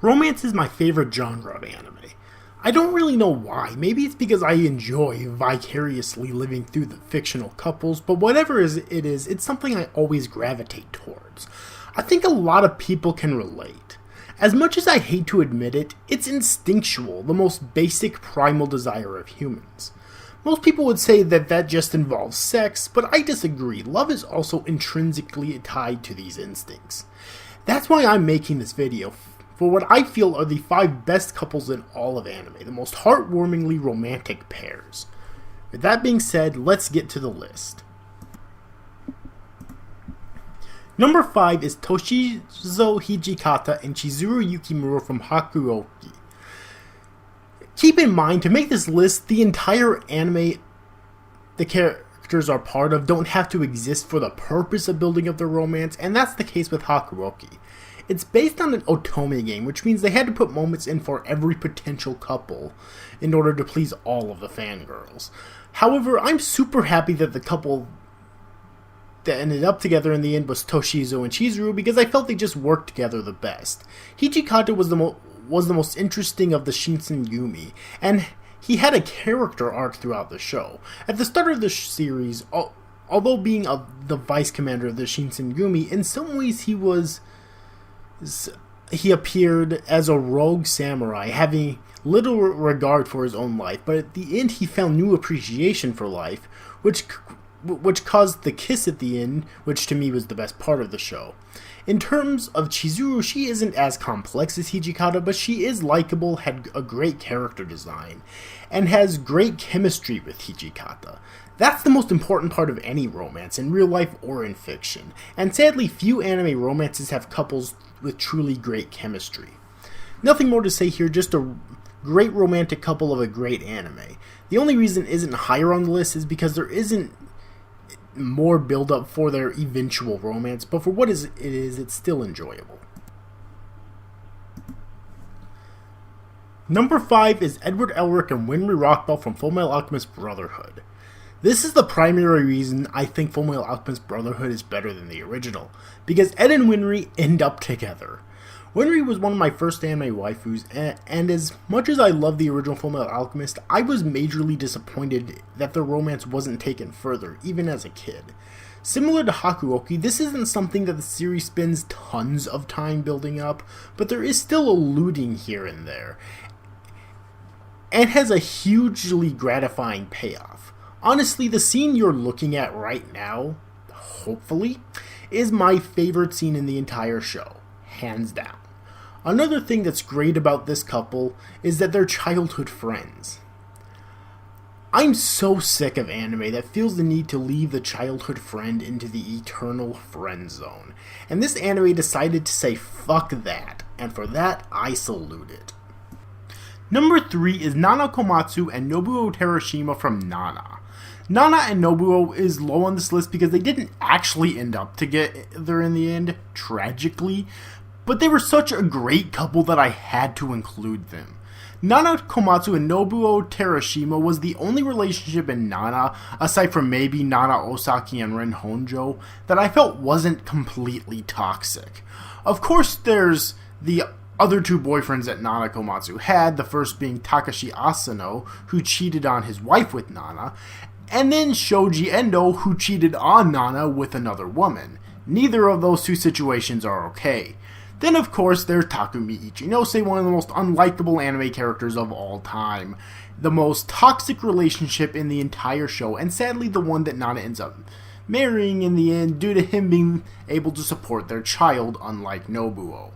Romance is my favorite genre of anime. I don't really know why. Maybe it's because I enjoy vicariously living through the fictional couples, but whatever it is, it's something I always gravitate towards. I think a lot of people can relate. As much as I hate to admit it, it's instinctual, the most basic primal desire of humans. Most people would say that just involves sex, but I disagree. Love is also intrinsically tied to these instincts. That's why I'm making this video, for what I feel are the 5 best couples in all of anime, the most heartwarmingly romantic pairs. With that being said, let's get to the list. Number 5 is Toshizo Hijikata and Chizuru Yukimura from Hakuoki. Keep in mind, to make this list, the entire anime the characters are part of don't have to exist for the purpose of building up their romance, and that's the case with Hakuoki. It's based on an otome game, which means they had to put moments in for every potential couple in order to please all of the fangirls. However, I'm super happy that the couple that ended up together in the end was Toshizo and Chizuru, because I felt they just worked together the best. Hijikata was the most interesting of the Shinsengumi, and he had a character arc throughout the show. At the start of the series, although being the vice commander of the Shinsengumi, in some ways he appeared as a rogue samurai, having little regard for his own life, but at the end he found new appreciation for life, which caused the kiss at the end, which to me was the best part of the show. In terms of Chizuru, she isn't as complex as Hijikata, but she is likable, had a great character design, and has great chemistry with Hijikata. That's the most important part of any romance, in real life or in fiction, and sadly few anime romances have couples with truly great chemistry. Nothing more to say here, just a great romantic couple of a great anime. The only reason it isn't higher on the list is because there isn't more build up for their eventual romance, but for what it is, it's still enjoyable. Number 5 is Edward Elric and Winry Rockbell from Fullmetal Alchemist Brotherhood. This is the primary reason I think Fullmetal Alchemist Brotherhood is better than the original, because Ed and Winry end up together. Winry was one of my first anime waifus, and as much as I love the original Fullmetal Alchemist, I was majorly disappointed that their romance wasn't taken further, even as a kid. Similar to Hakuoki, this isn't something that the series spends tons of time building up, but there is still alluding here and there, and has a hugely gratifying payoff. Honestly, the scene you're looking at right now, hopefully, is my favorite scene in the entire show, hands down. Another thing that's great about this couple is that they're childhood friends. I'm so sick of anime that feels the need to leave the childhood friend into the eternal friend zone, and this anime decided to say fuck that, and for that I salute it. Number 3 is Nana Komatsu and Nobuo Terashima from Nana. Nana and Nobuo is low on this list because they didn't actually end up together in the end, tragically, but they were such a great couple that I had to include them. Nana Komatsu and Nobuo Terashima was the only relationship in Nana, aside from maybe Nana Osaki and Ren Honjo, that I felt wasn't completely toxic. Of course, there's the other 2 boyfriends that Nana Komatsu had, the first being Takashi Asano, who cheated on his wife with Nana, and then Shoji Endo, who cheated on Nana with another woman. Neither of those 2 situations are okay. Then of course there's Takumi Ichinose, one of the most unlikable anime characters of all time. The most toxic relationship in the entire show, and sadly the one that Nana ends up marrying in the end due to him being able to support their child, unlike Nobuo.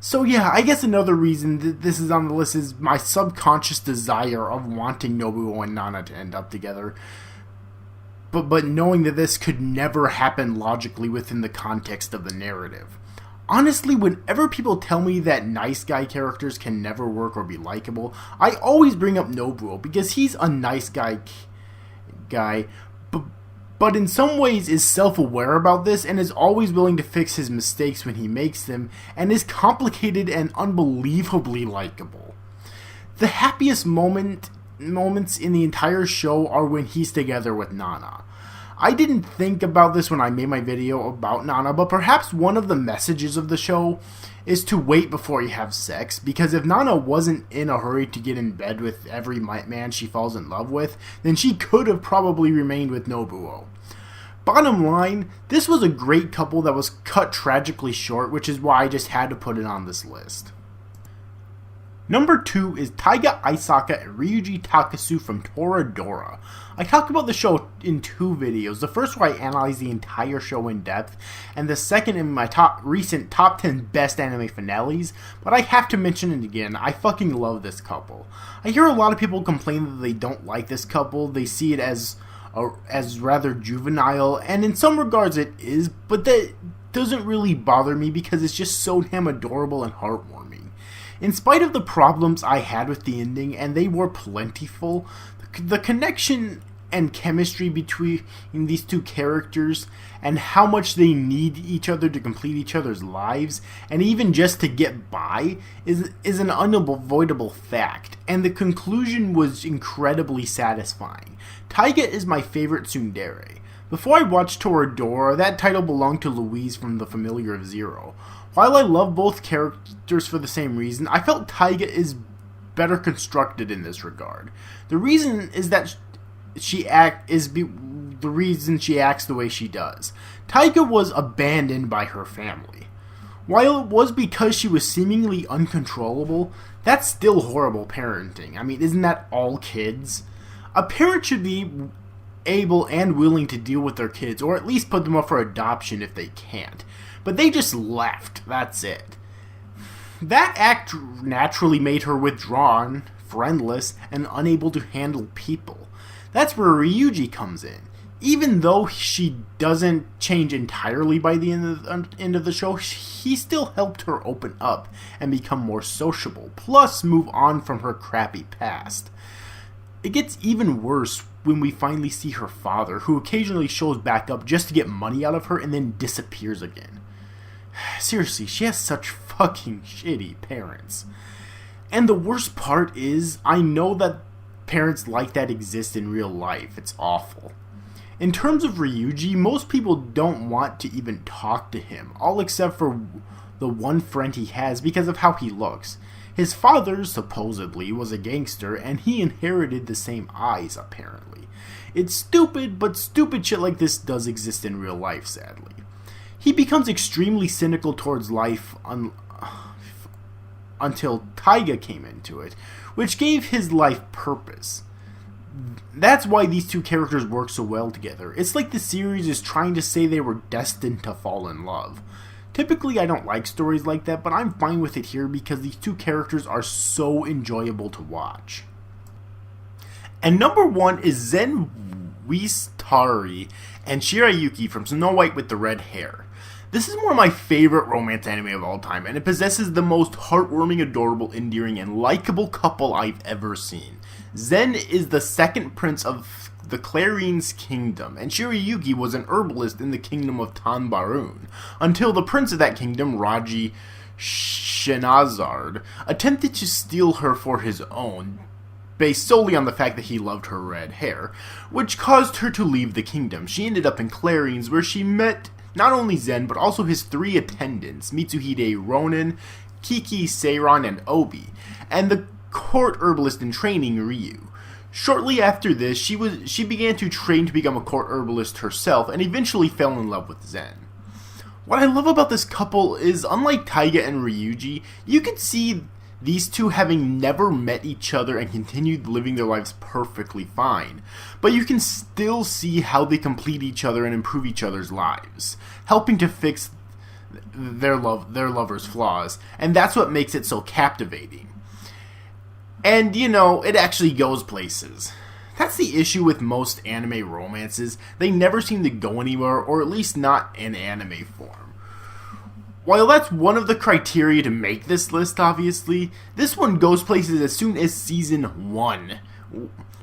So yeah, I guess another reason that this is on the list is my subconscious desire of wanting Nobuo and Nana to end up together, but knowing that this could never happen logically within the context of the narrative. Honestly, whenever people tell me that nice guy characters can never work or be likable, I always bring up Nobuo, because he's a nice guy, but in some ways is self-aware about this and is always willing to fix his mistakes when he makes them, and is complicated and unbelievably likable. The happiest moments in the entire show are when he's together with Nana. I didn't think about this when I made my video about Nana, but perhaps one of the messages of the show is to wait before you have sex, because if Nana wasn't in a hurry to get in bed with every man she falls in love with, then she could have probably remained with Nobuo. Bottom line, this was a great couple that was cut tragically short, which is why I just had to put it on this list. Number 2 is Taiga Aisaka and Ryuuji Takasu from Toradora. I talked about the show in 2 videos. The first where I analyzed the entire show in depth, and the second in my recent top 10 best anime finales, but I have to mention it again. I fucking love this couple. I hear a lot of people complain that they don't like this couple. They see it as rather juvenile, and in some regards it is, but that doesn't really bother me because it's just so damn adorable and heartwarming. In spite of the problems I had with the ending, and they were plentiful, the connection and chemistry between these two characters and how much they need each other to complete each other's lives and even just to get by is an unavoidable fact, and the conclusion was incredibly satisfying. Taiga is my favorite tsundere. Before I watched Toradora, that title belonged to Louise from The Familiar of Zero. While I love both characters for the same reason, I felt Taiga is better constructed in this regard. The reason is that the reason she acts the way she does. Taiga was abandoned by her family. While it was because she was seemingly uncontrollable, that's still horrible parenting. I mean, isn't that all kids? A parent should be able and willing to deal with their kids, or at least put them up for adoption if they can't. But they just left, that's it. That act naturally made her withdrawn, friendless, and unable to handle people. That's where Ryuuji comes in. Even though she doesn't change entirely by the end of the show, he still helped her open up and become more sociable, plus move on from her crappy past. It gets even worse when we finally see her father, who occasionally shows back up just to get money out of her and then disappears again. Seriously, she has such fucking shitty parents. And the worst part is, I know that parents like that exist in real life. It's awful. In terms of Ryuuji, most people don't want to even talk to him, all except for the one friend he has because of how he looks. His father, supposedly, was a gangster, and he inherited the same eyes, apparently. It's stupid, but stupid shit like this does exist in real life, sadly. He becomes extremely cynical towards life until Taiga came into it, which gave his life purpose. That's why these two characters work so well together. It's like the series is trying to say they were destined to fall in love. Typically I don't like stories like that, but I'm fine with it here because these two characters are so enjoyable to watch. And number 1 is Zen Wistari and Shirayuki from Snow White with the Red Hair. This is one of my favorite romance anime of all time, and it possesses the most heartwarming, adorable, endearing, and likable couple I've ever seen. Zen is the second prince of the Clarine's kingdom, and Shirayuki was an herbalist in the kingdom of Tanbarun, until the prince of that kingdom, Raji Shenazard, attempted to steal her for his own, based solely on the fact that he loved her red hair, which caused her to leave the kingdom. She ended up in Clarine's, where she met not only Zen, but also his 3 attendants, Mitsuhide Ronin, Kiki Seiron, and Obi, and the court herbalist in training, Ryu. Shortly after this, she began to train to become a court herbalist herself, and eventually fell in love with Zen. What I love about this couple is, unlike Taiga and Ryuuji, you can see these two having never met each other and continued living their lives perfectly fine. But you can still see how they complete each other and improve each other's lives, helping to fix their lovers' flaws, and that's what makes it so captivating. And, you know, it actually goes places. That's the issue with most anime romances. They never seem to go anywhere, or at least not in anime form. While that's one of the criteria to make this list, obviously, this one goes places as soon as Season 1,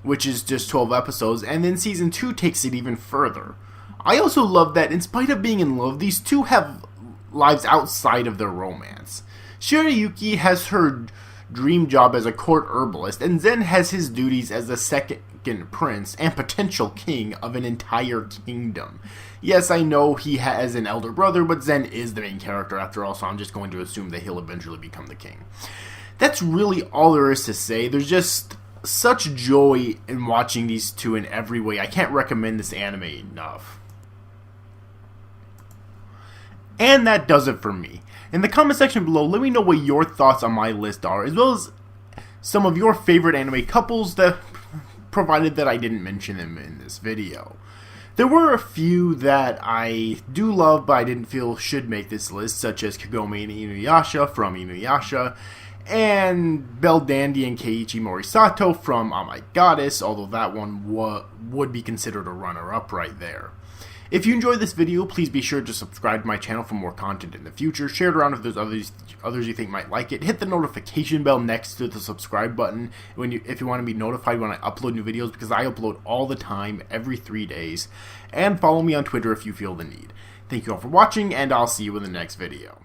which is just 12 episodes, and then Season 2 takes it even further. I also love that, in spite of being in love, these two have lives outside of their romance. Shirayuki has her dream job as a court herbalist, and Zen has his duties as the second second prince and potential king of an entire kingdom. Yes, I know he has an elder brother, but Zen is the main character after all, so I'm just going to assume that he'll eventually become the king. That's really all there is to say. There's just such joy in watching these two in every way. I can't recommend this anime enough. And that does it for me. In the comment section below, let me know what your thoughts on my list are, as well as some of your favorite anime couples, that provided that I didn't mention them in this video. There were a few that I do love, but I didn't feel should make this list, such as Kagome and Inuyasha from Inuyasha, and Belle Dandy and Keiichi Morisato from Oh My Goddess, although that one would be considered a runner-up right there. If you enjoyed this video, please be sure to subscribe to my channel for more content in the future. Share it around if there's others you think might like it. Hit the notification bell next to the subscribe button if you want to be notified when I upload new videos, because I upload all the time, every 3 days. And follow me on Twitter if you feel the need. Thank you all for watching, and I'll see you in the next video.